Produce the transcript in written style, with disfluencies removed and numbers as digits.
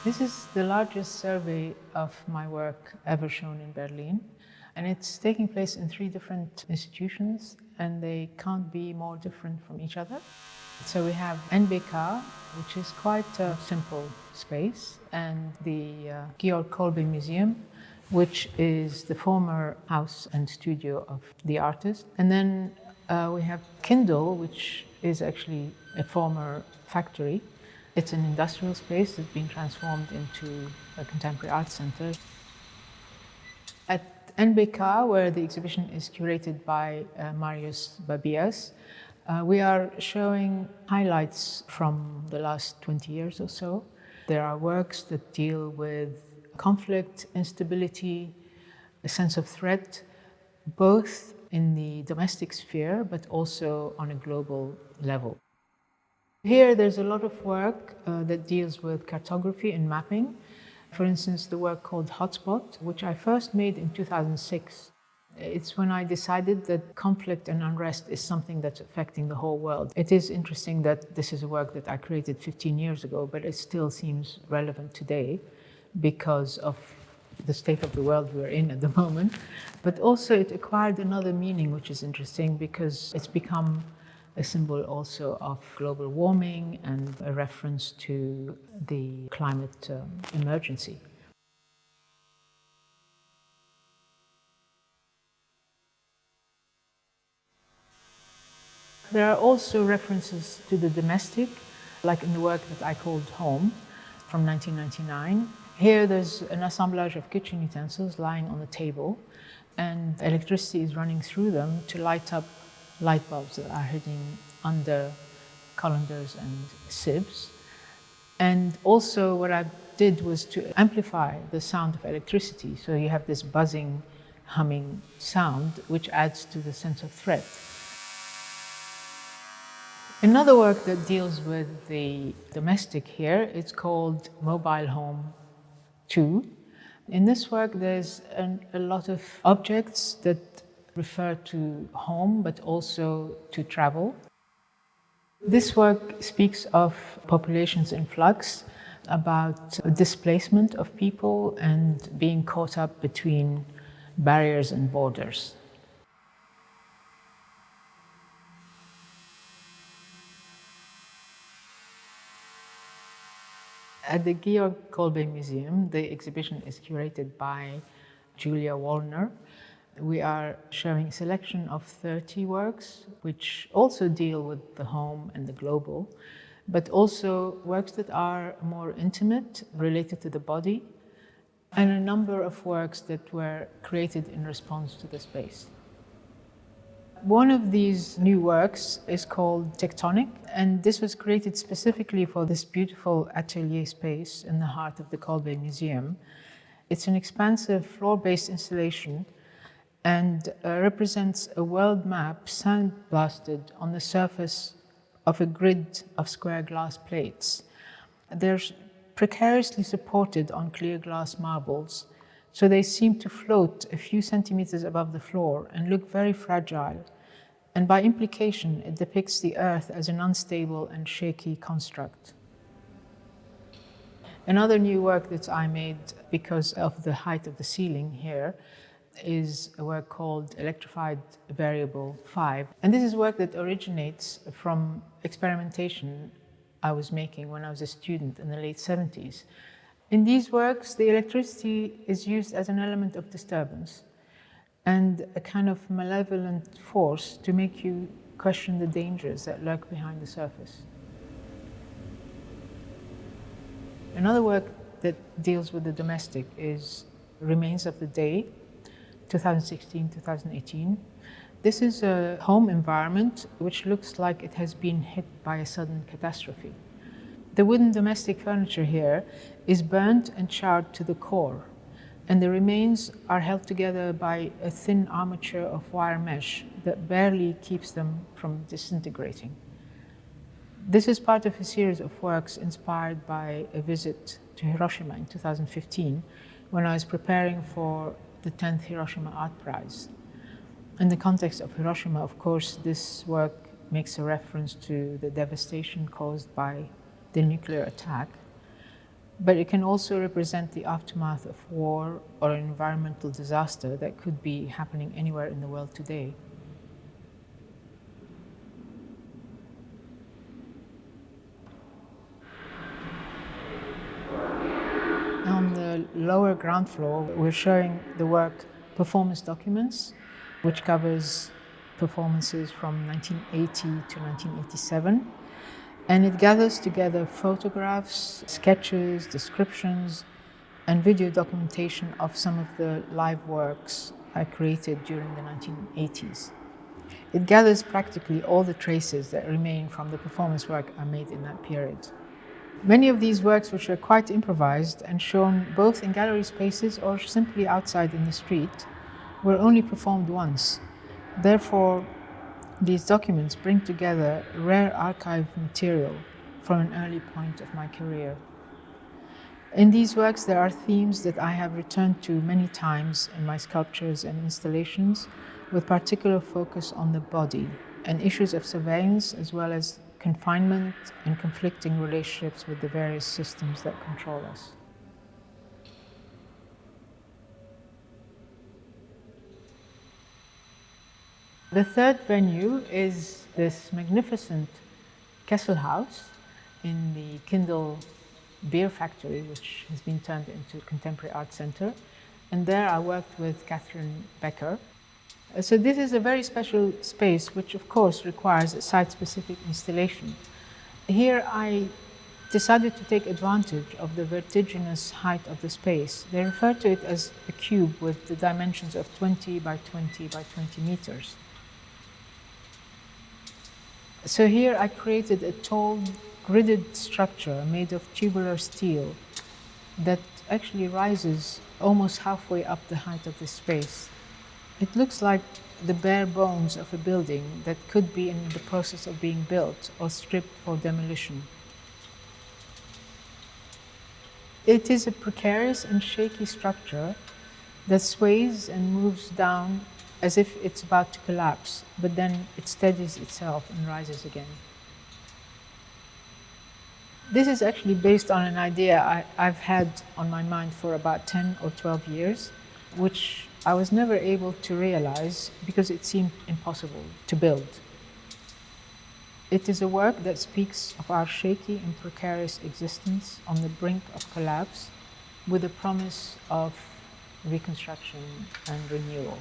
This is the largest survey of my work ever shown in Berlin, and it's taking place in 3 different institutions, and they can't be more different from each other. So we have NBK, which is quite a simple space, and the Georg Kolbe Museum, which is the former house and studio of the artist. And then we have Kindle, which is actually a former factory. It's an industrial space that's been transformed into a contemporary art center. At NBK, where the exhibition is curated by Marius Babias, we are showing highlights from the last 20 years or so. There are works that deal with conflict, instability, a sense of threat, both in the domestic sphere, but also on a global level. Here, there's a lot of work that deals with cartography and mapping. For instance, the work called Hotspot, which I first made in 2006. It's when I decided that conflict and unrest is something that's affecting the whole world. It is interesting that this is a work that I created 15 years ago, but it still seems relevant today because of the state of the world we're in at the moment. But also it acquired another meaning, which is interesting because it's become a symbol also of global warming and a reference to the climate emergency. There are also references to the domestic, like in the work that I called Home from 1999. Here there's an assemblage of kitchen utensils lying on the table, and electricity is running through them to light up light bulbs that are hidden under colanders and sieves. And also what I did was to amplify the sound of electricity. So you have this buzzing, humming sound, which adds to the sense of threat. Another work that deals with the domestic here, it's called Mobile Home 2. In this work, there's a lot of objects that refer to home, but also to travel. This work speaks of populations in flux, about displacement of people and being caught up between barriers and borders. At the Georg Kolbe Museum, the exhibition is curated by Julia Wallner. We are showing a selection of 30 works, which also deal with the home and the global, but also works that are more intimate, related to the body, and a number of works that were created in response to the space. One of these new works is called Tectonic, and this was created specifically for this beautiful atelier space in the heart of the Kolbe Museum. It's an expansive floor-based installation and represents a world map sandblasted on the surface of a grid of square glass plates. They're precariously supported on clear glass marbles, so they seem to float a few centimeters above the floor and look very fragile. And by implication, it depicts the earth as an unstable and shaky construct. Another new work that I made because of the height of the ceiling here is a work called Electrified Variable 5. And this is work that originates from experimentation I was making when I was a student in the late 70s. In these works, the electricity is used as an element of disturbance and a kind of malevolent force to make you question the dangers that lurk behind the surface. Another work that deals with the domestic is Remains of the Day, 2016-2018. This is a home environment which looks like it has been hit by a sudden catastrophe. The wooden domestic furniture here is burnt and charred to the core, and the remains are held together by a thin armature of wire mesh that barely keeps them from disintegrating. This is part of a series of works inspired by a visit to Hiroshima in 2015, when I was preparing for the 10th Hiroshima Art Prize. In the context of Hiroshima, of course, this work makes a reference to the devastation caused by the nuclear attack. but it can also represent the aftermath of war or an environmental disaster that could be happening anywhere in the world today. On the lower ground floor, we're showing the work Performance Documents, which covers performances from 1980 to 1987. And it gathers together photographs, sketches, descriptions, and video documentation of some of the live works I created during the 1980s. It gathers practically all the traces that remain from the performance work I made in that period. Many of these works, which are quite improvised and shown both in gallery spaces or simply outside in the street, were only performed once. Therefore, these documents bring together rare archive material from an early point of my career. In these works, there are themes that I have returned to many times in my sculptures and installations, with particular focus on the body and issues of surveillance, as well as confinement and conflicting relationships with the various systems that control us. The third venue is this magnificent Kessel house in the Kindle beer factory, which has been turned into a contemporary art center. And there I worked with Catherine Becker. So this is a very special space, which of course requires a site-specific installation. Here I decided to take advantage of the vertiginous height of the space. They refer to it as a cube with the dimensions of 20 by 20 by 20 meters. So here I created a tall, gridded structure made of tubular steel that actually rises almost halfway up the height of the space. It looks like the bare bones of a building that could be in the process of being built or stripped for demolition. It is a precarious and shaky structure that sways and moves down as if it's about to collapse, but then it steadies itself and rises again. This is actually based on an idea I've had on my mind for about 10 or 12 years, which I was never able to realize because it seemed impossible to build. It is a work that speaks of our shaky and precarious existence on the brink of collapse with a promise of reconstruction and renewal.